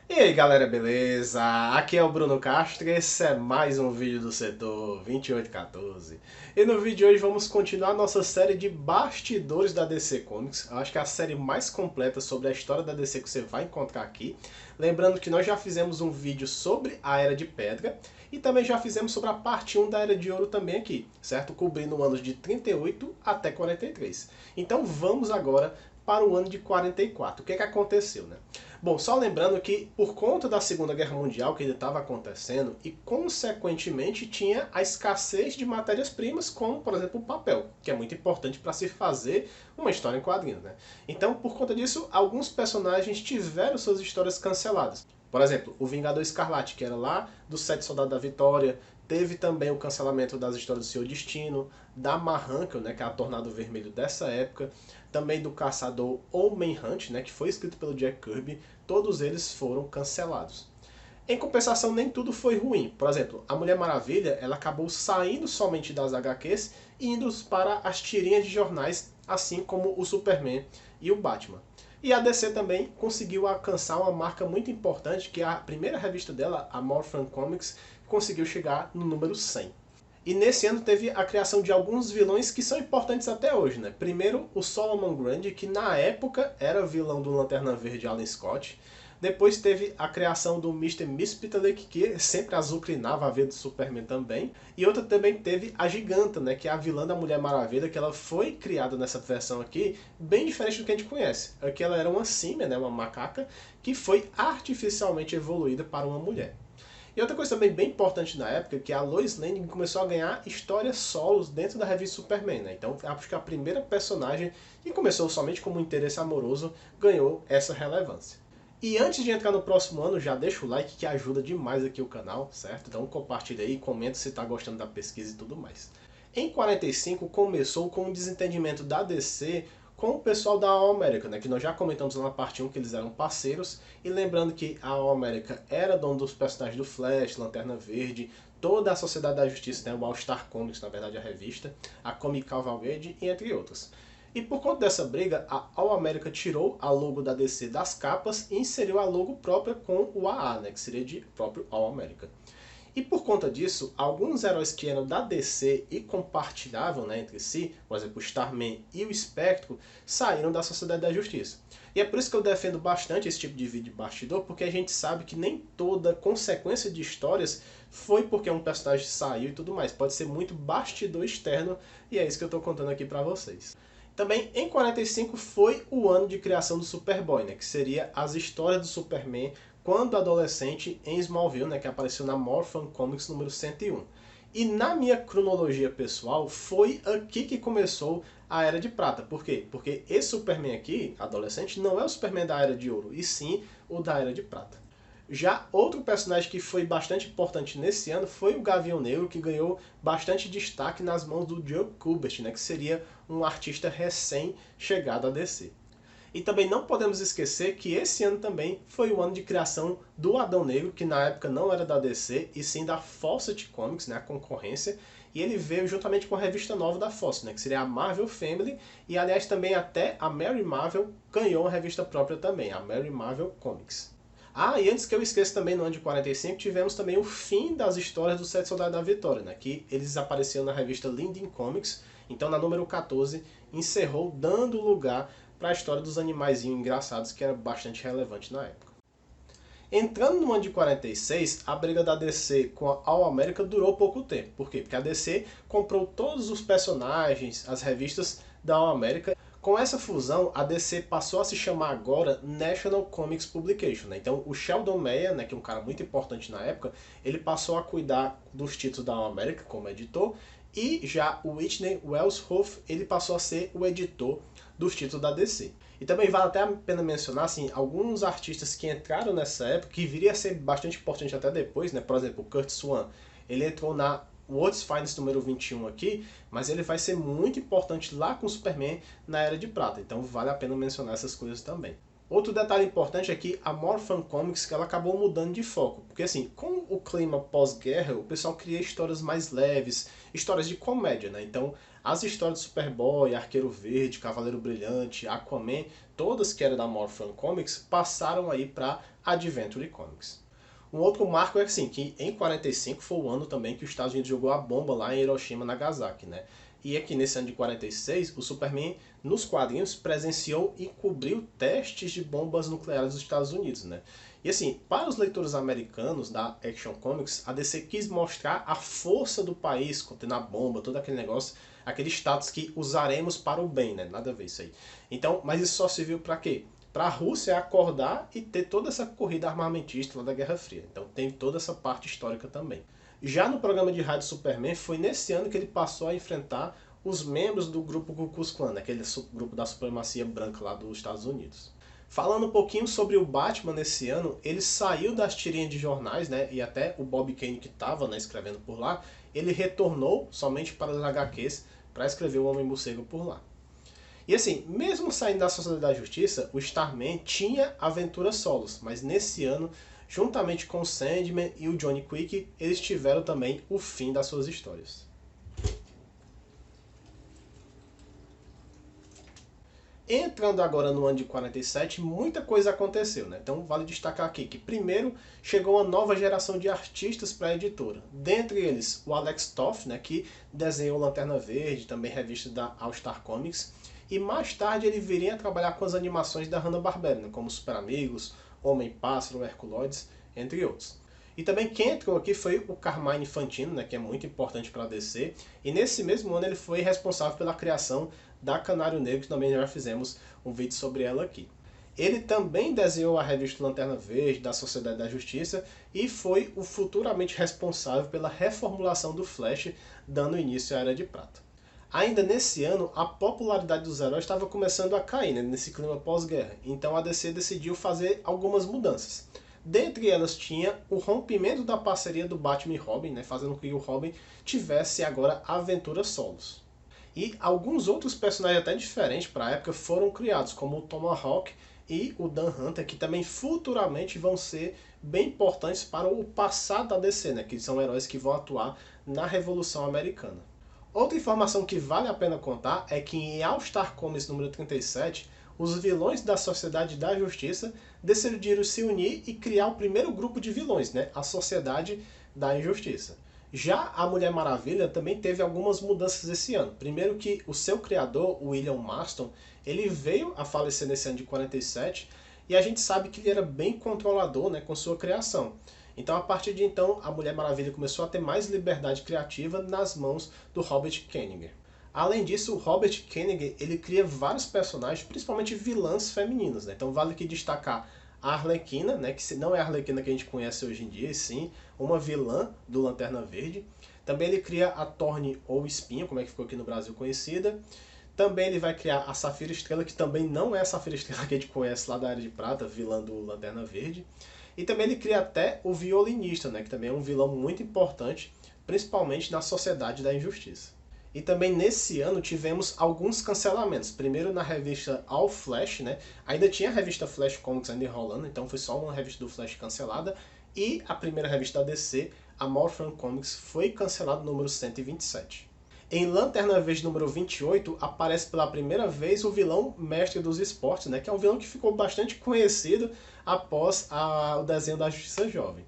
E aí galera, beleza? Aqui é o Bruno Castro e esse é mais um vídeo do setor 2814. E no vídeo de hoje vamos continuar nossa série de bastidores da DC Comics. Eu acho que é a série mais completa sobre a história da DC que você vai encontrar aqui. Lembrando que nós já fizemos um vídeo sobre a Era de Pedra e também já fizemos sobre a parte 1 da Era de Ouro também aqui, certo? Cobrindo anos de 38 até 43. Então vamos agora para o ano de 44. O que aconteceu, né? Bom, só lembrando que por conta da Segunda Guerra Mundial que ainda estava acontecendo e consequentemente tinha a escassez de matérias-primas, como por exemplo o papel, que é muito importante para se fazer uma história em quadrinhos, né? Então, por conta disso, alguns personagens tiveram suas histórias canceladas. Por exemplo, o Vingador Escarlate, que era lá do Sete Soldados da Vitória, teve também o cancelamento das histórias do Senhor Destino, da Marranca, né, que é a Tornado Vermelho dessa época, também do Caçador Homem-Hunt, né, que foi escrito pelo Jack Kirby, todos eles foram cancelados. Em compensação, nem tudo foi ruim. Por exemplo, a Mulher Maravilha ela acabou saindo somente das HQs e indo para as tirinhas de jornais, assim como o Superman e o Batman. E a DC também conseguiu alcançar uma marca muito importante, que é a primeira revista dela, a Morphin Comics, conseguiu chegar no número 100. E nesse ano teve a criação de alguns vilões que são importantes até hoje, né? Primeiro, o Solomon Grundy, que na época era vilão do Lanterna Verde Alan Scott. Depois teve a criação do Mr. Mxyzptlk, que sempre azucrinava a vida do Superman também. E outra também teve a Giganta, né, que é a vilã da Mulher Maravilha, que ela foi criada nessa versão aqui, bem diferente do que a gente conhece. Aqui ela era uma símia, né, uma macaca, que foi artificialmente evoluída para uma mulher. E outra coisa também bem importante na época, que a Lois Lane começou a ganhar histórias solos dentro da revista Superman, né? Então acho que a primeira personagem que começou somente como um interesse amoroso ganhou essa relevância. E antes de entrar no próximo ano, já deixa o like que ajuda demais aqui o canal, certo? Então compartilha aí, comenta se está gostando da pesquisa e tudo mais. Em 45 começou com um desentendimento da DC com o pessoal da All America, né, que nós já comentamos lá na parte 1 que eles eram parceiros, e lembrando que a All America era dono dos personagens do Flash, Lanterna Verde, toda a Sociedade da Justiça, né, o All Star Comics, na verdade a revista, a Comic Cavalcade, e entre outros. E por conta dessa briga, a All America tirou a logo da DC das capas e inseriu a logo própria com o AA, né, que seria de próprio All America. E por conta disso, alguns heróis que eram da DC e compartilhavam, né, entre si, por exemplo, o Starman e o Espectro, saíram da Sociedade da Justiça. E é por isso que eu defendo bastante esse tipo de vídeo de bastidor, porque a gente sabe que nem toda consequência de histórias foi porque um personagem saiu e tudo mais. Pode ser muito bastidor externo, e é isso que eu estou contando aqui para vocês. Também em 45 foi o ano de criação do Superboy, né, que seria as histórias do Superman quando adolescente em Smallville, né, que apareceu na Morphin Comics número 101. E na minha cronologia pessoal, foi aqui que começou a Era de Prata. Por quê? Porque esse Superman aqui, adolescente, não é o Superman da Era de Ouro, e sim o da Era de Prata. Já outro personagem que foi bastante importante nesse ano foi o Gavião Negro, que ganhou bastante destaque nas mãos do Joe Kubert, né, que seria um artista recém-chegado a DC. E também não podemos esquecer que esse ano também foi o ano de criação do Adão Negro, que na época não era da DC, e sim da Fawcett Comics, né, a concorrência, e ele veio juntamente com a revista nova da Fawcett, né, que seria a Marvel Family, e aliás também até a Mary Marvel ganhou uma revista própria também, a Mary Marvel Comics. Ah, e antes que eu esqueça também, no ano de 45, tivemos também o fim das histórias dos Sete Soldados da Vitória, né, que eles apareciam na revista Lindin Comics, então na número 14 encerrou dando lugar para a história dos animaizinhos engraçados, que era bastante relevante na época. Entrando no ano de 46, a briga da DC com a All America durou pouco tempo. Por quê? Porque a DC comprou todos os personagens, as revistas da All America. Com essa fusão, a DC passou a se chamar agora National Comics Publication, né? Então o Sheldon Mayer, né, que é um cara muito importante na época, ele passou a cuidar dos títulos da All America como editor, e já o Whitney Wells Hoff, ele passou a ser o editor dos títulos da DC. E também vale até a pena mencionar assim, alguns artistas que entraram nessa época, que viria a ser bastante importante até depois, né? Por exemplo, o Curt Swan, ele entrou na World's Finest número 21 aqui, mas ele vai ser muito importante lá com o Superman na Era de Prata, então vale a pena mencionar essas coisas também. Outro detalhe importante é que a Morphin Comics que ela acabou mudando de foco, porque assim, com o clima pós-guerra, o pessoal cria histórias mais leves, histórias de comédia, né? Então, as histórias de Superboy, Arqueiro Verde, Cavaleiro Brilhante, Aquaman, todas que eram da Morphin Comics, passaram aí para Adventure Comics. Um outro marco é assim, que em 45 foi o ano também que os Estados Unidos jogou a bomba lá em Hiroshima e Nagasaki, né? E aqui nesse ano de 46, o Superman, nos quadrinhos, presenciou e cobriu testes de bombas nucleares dos Estados Unidos, né? E assim, para os leitores americanos da Action Comics, a DC quis mostrar a força do país contendo a bomba, todo aquele negócio, aquele status que usaremos para o bem, né? Nada a ver isso aí. Então, mas isso só serviu para quê? Para a Rússia acordar e ter toda essa corrida armamentista lá da Guerra Fria. Então tem toda essa parte histórica também. Já no programa de rádio Superman, foi nesse ano que ele passou a enfrentar os membros do grupo Ku Klux Klan, aquele grupo da supremacia branca lá dos Estados Unidos. Falando um pouquinho sobre o Batman nesse ano, ele saiu das tirinhas de jornais, né, e até o Bob Kane que estava, né, escrevendo por lá, ele retornou somente para as HQs para escrever o Homem-Morcego por lá. E assim, mesmo saindo da Sociedade da Justiça, o Starman tinha aventuras solos, mas nesse ano, juntamente com o Sandman e o Johnny Quick, eles tiveram também o fim das suas histórias. Entrando agora no ano de 47, muita coisa aconteceu, né? Então vale destacar aqui que primeiro chegou uma nova geração de artistas para a editora. Dentre eles, o Alex Toth, né, que desenhou Lanterna Verde, também revista da All Star Comics, e mais tarde ele viria a trabalhar com as animações da Hanna-Barbera, né, como Super Amigos, Homem-Pássaro, Herculoides, entre outros. E também quem entrou aqui foi o Carmine Infantino, né, que é muito importante para a DC, e nesse mesmo ano ele foi responsável pela criação da Canário Negro, que também já fizemos um vídeo sobre ela aqui. Ele também desenhou a revista Lanterna Verde da Sociedade da Justiça e foi o futuramente responsável pela reformulação do Flash, dando início à Era de Prata. Ainda nesse ano, a popularidade dos heróis estava começando a cair, né, nesse clima pós-guerra, então a DC decidiu fazer algumas mudanças. Dentre elas tinha o rompimento da parceria do Batman e Robin, né, fazendo com que o Robin tivesse agora aventuras solos. E alguns outros personagens até diferentes para a época foram criados, como o Tomahawk e o Dan Hunter, que também futuramente vão ser bem importantes para o passado da DC, né, que são heróis que vão atuar na Revolução Americana. Outra informação que vale a pena contar é que em All Star Comics número 37, os vilões da Sociedade da Justiça decidiram se unir e criar o primeiro grupo de vilões, né? A Sociedade da Injustiça. Já a Mulher Maravilha também teve algumas mudanças esse ano. Primeiro que o seu criador, William Marston, ele veio a falecer nesse ano de 47 e a gente sabe que ele era bem controlador, né, com sua criação. Então, a partir de então, a Mulher Maravilha começou a ter mais liberdade criativa nas mãos do Robert Kanigher. Além disso, o Robert Kanigher, ele cria vários personagens, principalmente vilãs femininas, né? Então vale aqui destacar a Arlequina, né, que não é a Arlequina que a gente conhece hoje em dia, e sim uma vilã do Lanterna Verde. Também ele cria a Thorne ou Espinho, como é que ficou aqui no Brasil conhecida. Também ele vai criar a Safira Estrela, que também não é a Safira Estrela que a gente conhece lá da Era de Prata, vilã do Lanterna Verde. E também ele cria até o Violinista, né, que também é um vilão muito importante, principalmente na Sociedade da Injustiça. E também nesse ano tivemos alguns cancelamentos. Primeiro na revista All Flash, né? Ainda tinha a revista Flash Comics ainda rolando, então foi só uma revista do Flash cancelada. E a primeira revista da DC, a Morphin Comics, foi cancelada no número 127. Em Lanterna Verde número 28, aparece pela primeira vez o vilão Mestre dos Esportes, né? Que é um vilão que ficou bastante conhecido após o desenho da Justiça Jovem.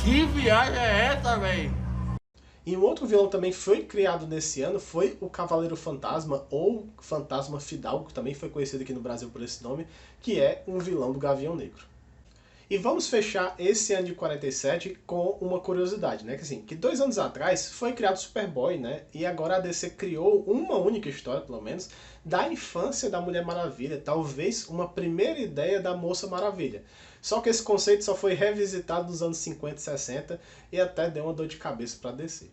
Que viagem é essa, velho? E um outro vilão também foi criado nesse ano foi o Cavaleiro Fantasma, ou Fantasma Fidalgo, que também foi conhecido aqui no Brasil por esse nome, que é um vilão do Gavião Negro. E vamos fechar esse ano de 47 com uma curiosidade, né? Que 2 anos atrás foi criado o Superboy, né? E agora a DC criou uma única história, pelo menos, da infância da Mulher Maravilha, talvez uma primeira ideia da Moça Maravilha. Só que esse conceito só foi revisitado nos anos 50 e 60 e até deu uma dor de cabeça para DC.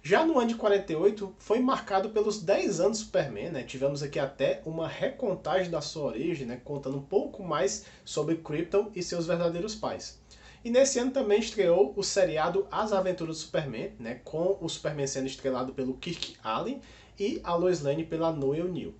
Já no ano de 48 foi marcado pelos 10 anos do Superman, né? Tivemos aqui até uma recontagem da sua origem, né? Contando um pouco mais sobre Krypton e seus verdadeiros pais. E nesse ano também estreou o seriado As Aventuras do Superman, né? Com o Superman sendo estrelado pelo Kirk Allen e a Lois Lane pela Noel Neill.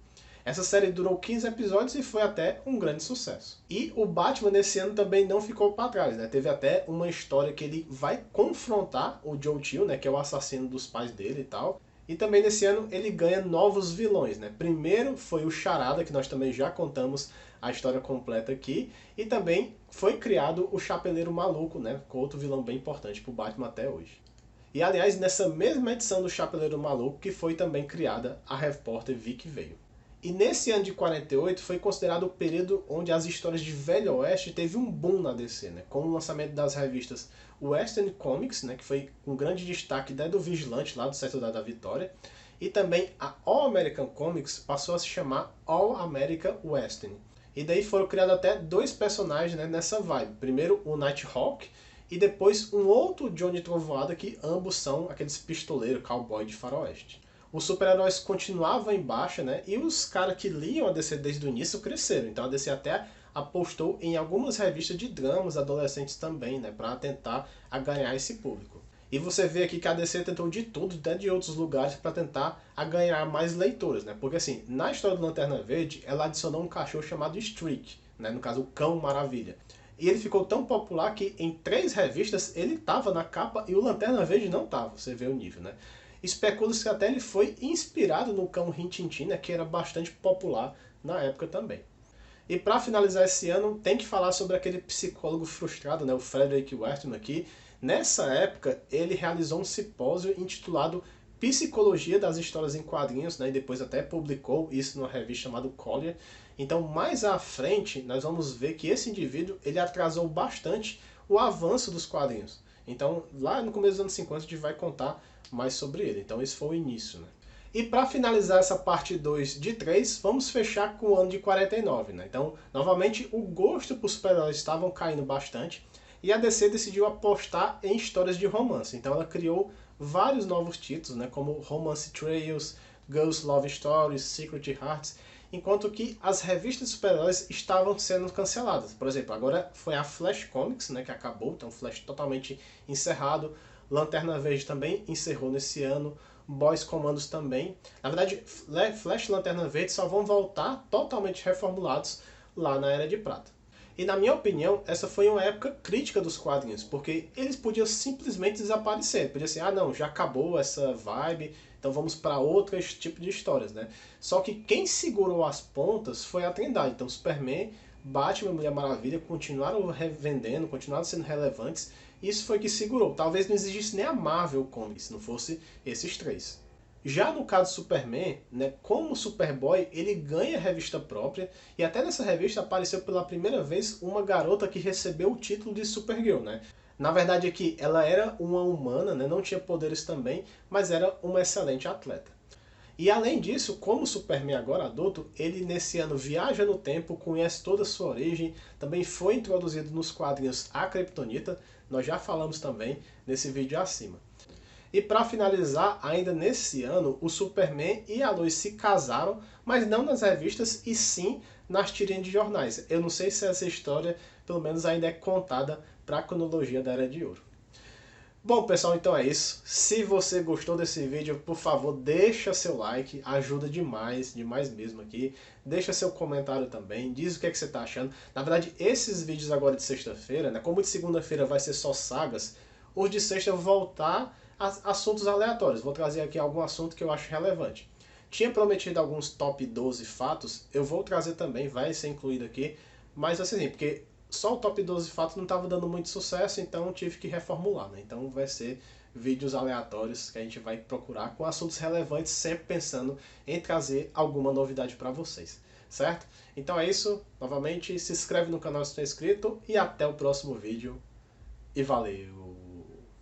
Essa série durou 15 episódios e foi até um grande sucesso. E o Batman nesse ano também não ficou para trás, né? Teve até uma história que ele vai confrontar o Joe Chill, né? Que é o assassino dos pais dele e tal. E também nesse ano ele ganha novos vilões, né? Primeiro foi o Charada, que nós também já contamos a história completa aqui. E também foi criado o Chapeleiro Maluco, né? Com outro vilão bem importante pro Batman até hoje. E aliás, nessa mesma edição do Chapeleiro Maluco que foi também criada a repórter Vicky Vale. E nesse ano de 48 foi considerado o período onde as histórias de Velho Oeste teve um boom na DC, né? Com o lançamento das revistas Western Comics, né? Que foi um grande destaque do Vigilante lá do Setor da Vitória. E também a All American Comics passou a se chamar All America Western. E daí foram criados até dois personagens, né, nessa vibe. Primeiro o Nighthawk e depois um outro Johnny Trovoada, que ambos são aqueles pistoleiros, cowboy de faroeste. Os super-heróis continuavam em baixa, né? E os caras que liam a DC desde o início cresceram. Então a DC até apostou em algumas revistas de dramas adolescentes também, né? Para tentar ganhar esse público. E você vê aqui que a DC tentou de tudo, até de outros lugares, para tentar ganhar mais leitores, né? Porque assim, na história do Lanterna Verde, ela adicionou um cachorro chamado Streak, né? No caso, o Cão Maravilha. E ele ficou tão popular que em 3 revistas ele estava na capa e o Lanterna Verde não estava. Você vê o nível, né? Especula-se que até ele foi inspirado no cão Rin Tin Tin, né, que era bastante popular na época também. E para finalizar esse ano, tem que falar sobre aquele psicólogo frustrado, né, o Frederick Wertham aqui. Nessa época, ele realizou um simpósio intitulado Psicologia das Histórias em Quadrinhos, né, e depois até publicou isso numa revista chamada Collier. Então, mais à frente, nós vamos ver que esse indivíduo ele atrasou bastante o avanço dos quadrinhos. Então, lá no começo dos anos 50, a gente vai contar mais sobre ele. Então, esse foi o início, né? E para finalizar essa parte 2 de 3, vamos fechar com o ano de 49, né? Então, novamente, o gosto por super-heróis estavam caindo bastante e a DC decidiu apostar em histórias de romance. Então, ela criou vários novos títulos, né? Como Romance Trails, Girls Love Stories, Secret Hearts, enquanto que as revistas de super-heróis estavam sendo canceladas. Por exemplo, agora foi a Flash Comics, né, que acabou, então Flash totalmente encerrado. Lanterna Verde também encerrou nesse ano. Boys Commandos também. Na verdade, Flash e Lanterna Verde só vão voltar totalmente reformulados lá na Era de Prata. E na minha opinião, essa foi uma época crítica dos quadrinhos, porque eles podiam simplesmente desaparecer. Podia ser, ah não, já acabou essa vibe, então vamos para outro tipo de histórias, né? Só que quem segurou as pontas foi a Trindade. Então Superman, Batman e Mulher Maravilha continuaram revendendo, continuaram sendo relevantes. Isso foi que segurou. Talvez não existisse nem a Marvel Comics, se não fosse esses 3. Já no caso do Superman, né, como Superboy, ele ganha revista própria, e até nessa revista apareceu pela primeira vez uma garota que recebeu o título de Supergirl, né? Na verdade aqui, ela era uma humana, né, não tinha poderes também, mas era uma excelente atleta. E além disso, como Superman agora adulto, ele nesse ano viaja no tempo, conhece toda a sua origem, também foi introduzido nos quadrinhos a Kryptonita, nós já falamos também nesse vídeo acima. E para finalizar, ainda nesse ano, o Superman e a Lois se casaram, mas não nas revistas, e sim nas tirinhas de jornais. Eu não sei se essa história, pelo menos, ainda é contada para a cronologia da Era de Ouro. Bom, pessoal, então é isso. Se você gostou desse vídeo, por favor, deixa seu like, ajuda demais, demais mesmo aqui. Deixa seu comentário também, diz o que é que você está achando. Na verdade, esses vídeos agora de sexta-feira, né, como de segunda-feira vai ser só sagas, os de sexta eu vou voltar a assuntos aleatórios. Vou trazer aqui algum assunto que eu acho relevante. Tinha prometido alguns top 12 fatos, eu vou trazer também, vai ser incluído aqui, mas assim, porque só o top 12 fatos não estava dando muito sucesso, então tive que reformular, né? Então vai ser vídeos aleatórios que a gente vai procurar com assuntos relevantes, sempre pensando em trazer alguma novidade para vocês, certo? Então é isso, novamente, se inscreve no canal se não é inscrito e até o próximo vídeo e valeu!